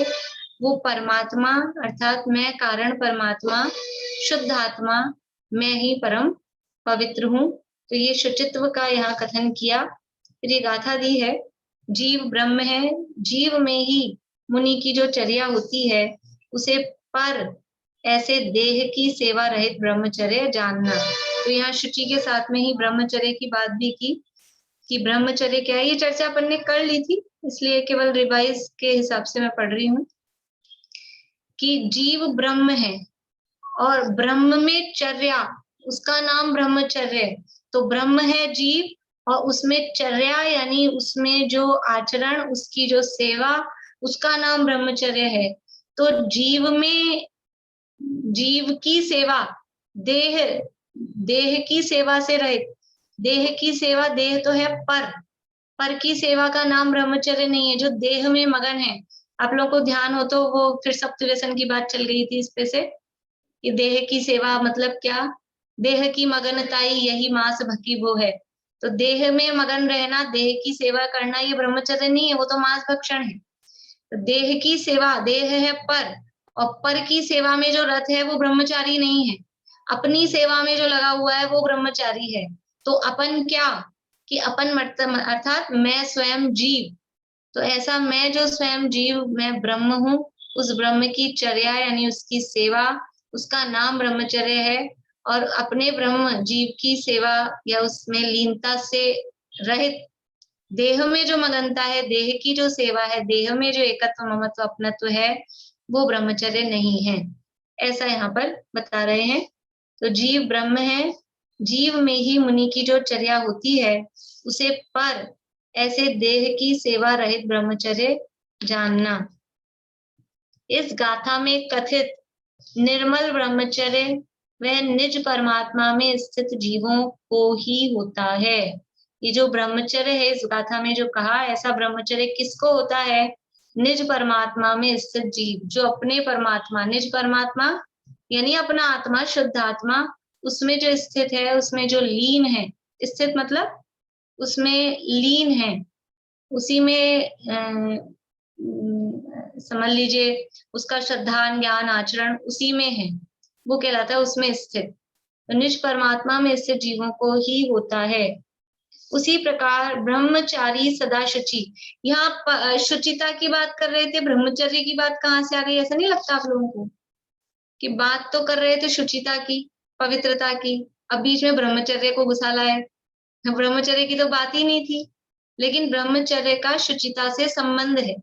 वो परमात्मा अर्थात मैं कारण परमात्मा शुद्ध आत्मा मैं ही परम पवित्र हूँ। तो ये शुचित्व का यहाँ कथन किया। फिर ये गाथा दी है, जीव ब्रह्म है, जीव में ही मुनि की जो चर्या होती है उसे पर ऐसे देह की सेवा रहित ब्रह्मचर्य जानना। तो यहाँ शुचि के साथ में ही ब्रह्मचर्य की बात भी की कि ब्रह्मचर्य क्या है। ये चर्चा अपन ने कर ली थी, इसलिए केवल रिवाइज के हिसाब से मैं पढ़ रही हूँ कि जीव ब्रह्म है और ब्रह्म में चर्या, उसका नाम ब्रह्मचर्य। तो ब्रह्म है जीव और उसमें चर्या यानी उसमें जो आचरण, उसकी जो सेवा, उसका नाम ब्रह्मचर्य है। तो जीव में जीव की सेवा, देह की सेवा से रहित, देह की सेवा, देह तो है पर की सेवा का नाम ब्रह्मचर्य नहीं है। जो देह में मगन है, आप लोगों को ध्यान हो तो वो फिर सप्तव्यसन की बात चल गई थी इस पे से कि देह की सेवा मतलब क्या, देह की मगनताई यही मास भकी वो है। तो देह में मगन रहना, देह की सेवा करना, ये ब्रह्मचर्य नहीं है, वो तो मांस भक्षण है। तो देह की सेवा, देह है पर, और पर की सेवा में जो रत है वो ब्रह्मचारी नहीं है, अपनी सेवा में जो लगा हुआ है वो ब्रह्मचारी है। तो अपन क्या कि अपन अर्थात मैं स्वयं जीव, तो ऐसा मैं जो स्वयं जीव मैं ब्रह्म हूँ, उस ब्रह्म की चर्या यानी उसकी सेवा, उसका नाम ब्रह्मचर्य है। और अपने ब्रह्म जीव की सेवा या उसमें लीनता से रहित, देह में जो मगनता है, देह की जो सेवा है, देह में जो एकत्व ममत्व अपनत्व है, वो ब्रह्मचर्य नहीं है, ऐसा यहाँ पर बता रहे हैं। तो जीव ब्रह्म है, जीव में ही मुनि की जो चर्या होती है उसे पर ऐसे देह की सेवा रहित ब्रह्मचर्य जानना। इस गाथा में कथित निर्मल ब्रह्मचर्य वह निज परमात्मा में स्थित जीवों को ही होता है। ये जो ब्रह्मचर्य है इस गाथा में जो कहा, ऐसा ब्रह्मचर्य किसको होता है? निज परमात्मा में स्थित जीव, जो अपने परमात्मा, निज परमात्मा यानी अपना आत्मा, शुद्ध आत्मा, उसमें जो स्थित है, उसमें जो लीन है, स्थित मतलब उसमें लीन है, उसी में समझ लीजिए उसका श्रद्धा ज्ञान आचरण उसी में है, वो कहलाता है उसमें स्थित। तो निज परमात्मा में स्थित जीवों को ही होता है। उसी प्रकार ब्रह्मचारी सदा शुचि, यहाँ शुचिता की बात कर रहे थे, ब्रह्मचर्य की बात कहाँ से आ गई? ऐसा नहीं लगता आप लोगों को कि बात तो कर रहे थे शुचिता की, पवित्रता की, अब बीच में ब्रह्मचर्य को घुसा लाए। ब्रह्मचर्य की तो बात ही नहीं थी, लेकिन ब्रह्मचर्य का शुचिता से संबंध है।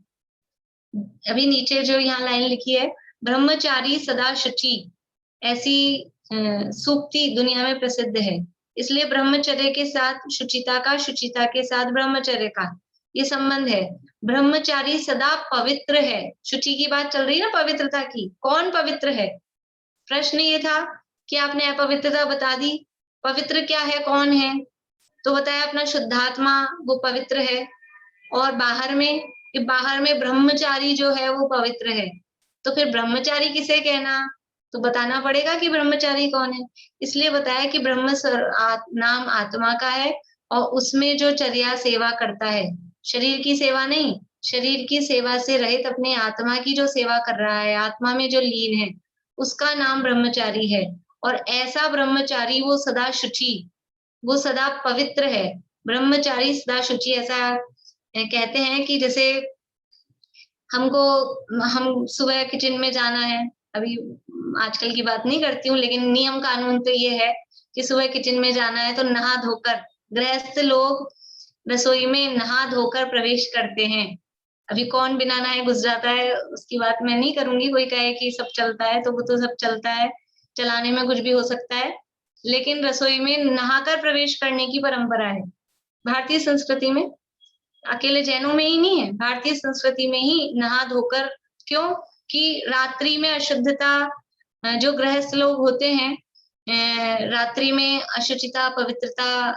अभी नीचे जो यहाँ लाइन लिखी है, ब्रह्मचारी सदा शुचि, ऐसी सूक्ति दुनिया में प्रसिद्ध है। इसलिए ब्रह्मचर्य के साथ शुचिता का, शुचिता के साथ ब्रह्मचर्य का ये संबंध है। ब्रह्मचारी सदा पवित्र है, शुचि की बात चल रही है ना, पवित्रता की। कौन पवित्र है? प्रश्न ये था कि आपने अपवित्रता बता दी, पवित्र क्या है, कौन है? तो बताया अपना शुद्धात्मा वो पवित्र है, और बाहर में ब्रह्मचारी जो है वो पवित्र है। तो फिर ब्रह्मचारी किसे कहना? तो बताना पड़ेगा कि ब्रह्मचारी कौन है। इसलिए बताया कि ब्रह्म नाम आत्मा का है और उसमें जो चर्या सेवा करता है, शरीर की सेवा नहीं, शरीर की सेवा से रहित अपने आत्मा की जो सेवा कर रहा है, आत्मा में जो लीन है, उसका नाम ब्रह्मचारी है। और ऐसा ब्रह्मचारी वो सदा शुचि, वो सदा पवित्र है। ब्रह्मचारी सदा शुचि, ऐसा कहते हैं कि जैसे हम सुबह किचन में जाना है, अभी आजकल की बात नहीं करती हूँ, लेकिन नियम कानून तो ये है कि सुबह किचन में जाना है तो नहा धोकर, गृहस्थ लोग रसोई में नहा धोकर प्रवेश करते हैं। अभी कौन बिना नहाए घुस जाता है उसकी बात मैं नहीं करूंगी, कोई कहे कि सब चलता है तो वो तो सब चलता है, चलाने में कुछ भी हो सकता है, लेकिन रसोई में नहाकर प्रवेश करने की परंपरा है भारतीय संस्कृति में। अकेले जैनों में ही नहीं है, भारतीय संस्कृति में ही नहा धोकर। क्यों? कि रात्रि में अशुद्धता, जो गृहस्थ लोग होते हैं, रात्रि में अशुचिता पवित्रता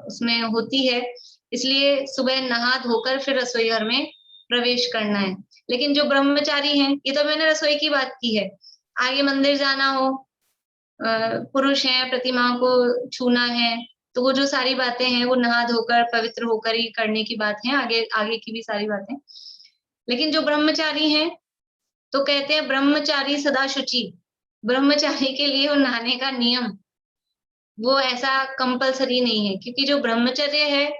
उसमें होती है, इसलिए सुबह नहा धोकर फिर रसोई घर में प्रवेश करना है। लेकिन जो ब्रह्मचारी हैं, ये तो मैंने रसोई की बात की है, आगे मंदिर जाना हो, पुरुष हैं, प्रतिमाओं को छूना है, तो वो जो सारी बातें हैं वो नहा धोकर पवित्र होकर ही करने की बात है, आगे की भी सारी बातें। लेकिन जो ब्रह्मचारी हैं तो कहते हैं ब्रह्मचारी सदा शुचि। ब्रह्मचारी के लिए वो नहाने का नियम वो ऐसा कंपलसरी नहीं है, क्योंकि जो ब्रह्मचर्य है,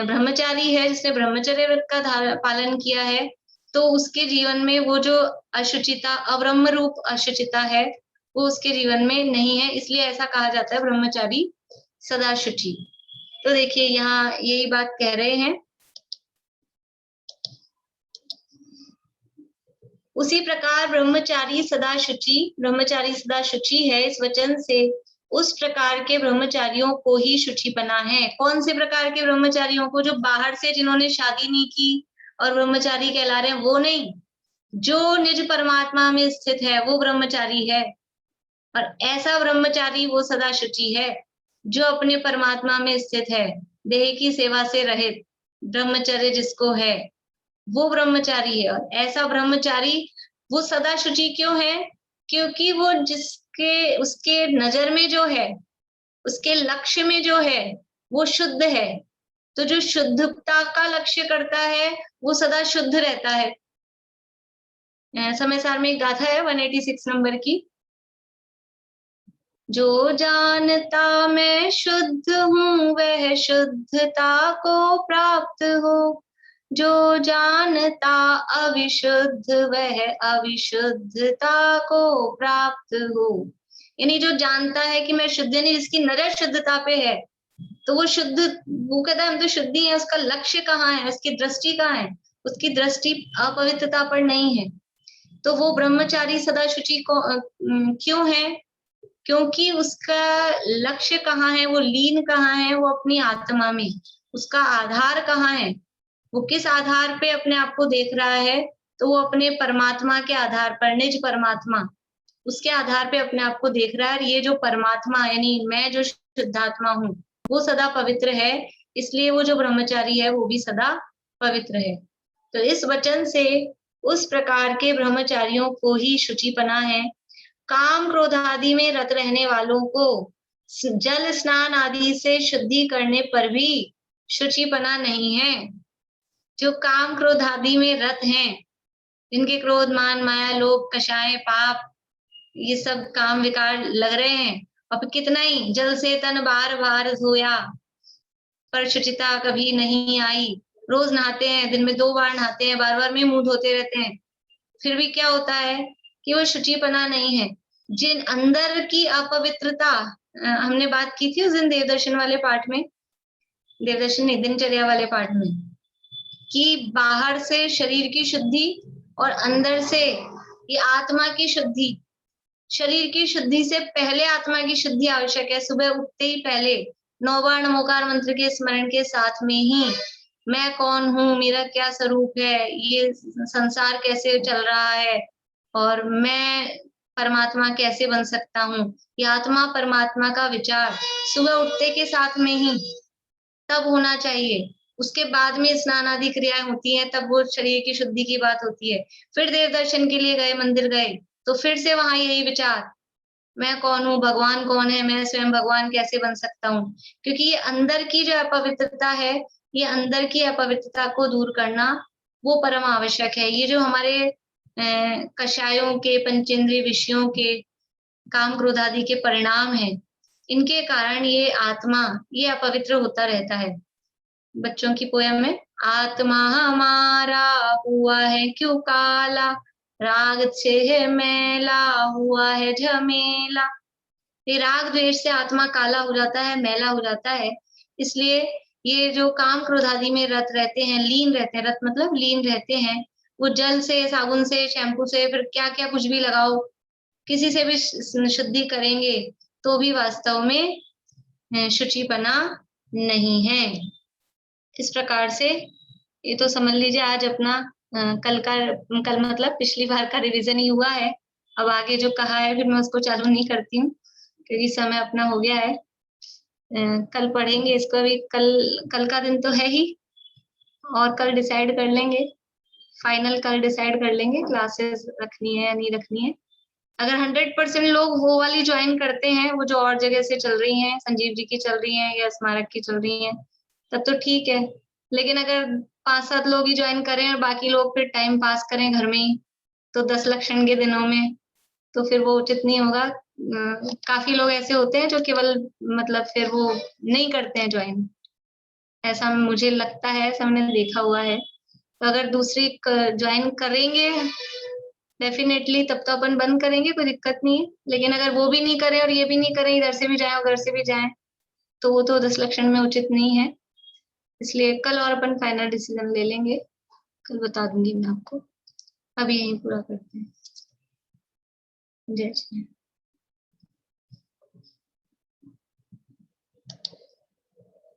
ब्रह्मचारी है, जिसने ब्रह्मचर्य व्रत का पालन किया है, तो उसके जीवन में वो जो अशुचिता, अब्रह्म रूप अशुचिता है, वो उसके जीवन में नहीं है। इसलिए ऐसा कहा जाता है ब्रह्मचारी सदा शुचि। तो देखिए यहाँ यही बात कह रहे हैं। उसी प्रकार ब्रह्मचारी सदा शुचि है, इस वचन से उस प्रकार के ब्रह्मचारियों को ही शुचिपना है। कौन से प्रकार के ब्रह्मचारियों को? जो बाहर से, जिन्होंने शादी नहीं की और ब्रह्मचारी कहला रहे हैं, वो नहीं। जो निज परमात्मा में स्थित है वो ब्रह्मचारी है, और ऐसा ब्रह्मचारी वो सदा शुचि है जो अपने परमात्मा में स्थित है, देह की सेवा से रहित, ब्रह्मचर्य जिसको है वो ब्रह्मचारी है। और ऐसा ब्रह्मचारी वो सदा शुचि क्यों है? क्योंकि वो जिसके, उसके नजर में जो है, उसके लक्ष्य में जो है वो शुद्ध है। तो जो शुद्धता का लक्ष्य करता है वो सदा शुद्ध रहता है। समय सार में एक गाथा है 186 नंबर की, जो जानता मैं शुद्ध हूँ वह शुद्धता को प्राप्त हो, जो जानता अविशुद्ध वह अविशुद्धता को प्राप्त हो। यानी जो जानता है कि मैं शुद्ध, यानी जिसकी नजर शुद्धता पे है, तो वो शुद्ध, वो कहता है हम तो शुद्धि है। उसका लक्ष्य कहाँ है? उसकी दृष्टि कहाँ है? उसकी दृष्टि अपवित्रता पर नहीं है। तो वो ब्रह्मचारी सदा शुचि को क्यों है? क्योंकि उसका लक्ष्य कहाँ है, वो लीन कहाँ है, वो अपनी आत्मा में। उसका आधार कहाँ है, वो किस आधार पे अपने आप को देख रहा है? तो वो अपने परमात्मा के आधार पर, निज परमात्मा, उसके आधार पे अपने आप को देख रहा है। ये जो परमात्मा, यानी मैं जो शुद्धात्मा हूँ, वो सदा पवित्र है, इसलिए वो जो ब्रह्मचारी है वो भी सदा पवित्र है। तो इस वचन से उस प्रकार के ब्रह्मचारियों को ही शुचिपना है। काम क्रोध आदि में रत रहने वालों को जल स्नान आदि से शुद्धि करने पर भी शुचिपना नहीं है। जो काम क्रोध आदि में रत हैं, जिनके क्रोध मान माया लोभ कषाय पाप ये सब काम विकार लग रहे हैं, अब कितना ही जल से तन बार बार धोया पर शुचिता कभी नहीं आई। रोज नहाते हैं, दिन में 2 बार नहाते हैं, बार बार में मुंह धोते रहते हैं, फिर भी क्या होता है कि वो शुचिपना नहीं है। जिन अंदर की अपवित्रता, हमने बात की थी उस दिन देवदर्शन वाले पाठ में, देवदर्शन नहीं, दिनचर्या वाले पाठ में, कि बाहर से शरीर की शुद्धि और अंदर से ये आत्मा की शुद्धि। शरीर की शुद्धि से पहले आत्मा की शुद्धि आवश्यक है। सुबह उठते ही पहले 9 बार नमोकार मंत्र के स्मरण के साथ में ही मैं कौन हूँ, मेरा क्या स्वरूप है, ये संसार कैसे चल रहा है और मैं परमात्मा कैसे बन सकता हूँ, ये आत्मा परमात्मा का विचार सुबह उठते के साथ में ही तब होना चाहिए। उसके बाद में स्नान आदि क्रियाएं होती हैं, तब वो शरीर की शुद्धि की बात होती है। फिर देव दर्शन के लिए गए, मंदिर गए, तो फिर से वहां यही विचार, मैं कौन हूँ, भगवान कौन है, मैं स्वयं भगवान कैसे बन सकता हूँ। क्योंकि ये अंदर की जो अपवित्रता है, ये अंदर की अपवित्रता को दूर करना वो परम आवश्यक है। ये जो हमारे कषायों के, पंचेंद्रिय विषयों के, काम क्रोध आदि के परिणाम है, इनके कारण ये आत्मा ये अपवित्र होता रहता है। बच्चों की पोयम में, आत्मा हमारा हुआ है क्यों काला, राग से मैला हुआ है झमेला। ये राग द्वेष से आत्मा काला हो जाता है, मैला हो जाता है। इसलिए ये जो काम क्रोध आदि में रत रहते हैं, लीन रहते हैं, रत मतलब लीन रहते हैं, वो जल से, साबुन से, शैम्पू से, फिर क्या क्या कुछ भी लगाओ, किसी से भी शुद्धि करेंगे तो भी वास्तव में शुचिपना नहीं है। इस प्रकार से ये तो समझ लीजिए आज अपना कल मतलब पिछली बार का रिवीजन ही हुआ है। अब आगे जो कहा है फिर मैं उसको चालू नहीं करती हूँ क्योंकि समय अपना हो गया है। कल पढ़ेंगे इसको, अभी कल का दिन तो है ही, और कल डिसाइड कर लेंगे, फाइनल कल डिसाइड कर लेंगे क्लासेस रखनी है या नहीं रखनी है। अगर 100% लोग वो वाली ज्वाइन करते हैं, वो जो और जगह से चल रही हैं, संजीव जी की चल रही हैं या स्मारक की चल रही हैं, तब तो ठीक है। लेकिन अगर 5-7 लोग ही ज्वाइन करें और बाकी लोग फिर टाइम पास करें घर में ही, तो 10 लक्षण के दिनों में तो फिर वो उचित नहीं होगा। काफी लोग ऐसे होते हैं जो केवल मतलब फिर वो नहीं करते हैं ज्वाइन, ऐसा मुझे लगता है, ऐसा मैंने देखा हुआ है। तो अगर दूसरी ज्वाइन करेंगे डेफिनेटली तब तो अपन बंद करेंगे, कोई दिक्कत नहीं है। लेकिन अगर वो भी नहीं करें और ये भी नहीं करें, इधर से भी जाए उधर से भी जाए, तो वो तो 10 लक्षण में उचित नहीं है। इसलिए कल और अपन फाइनल डिसीजन ले लेंगे, कल बता दूंगी मैं आपको। अभी यहीं पूरा करते हैं। जय श्री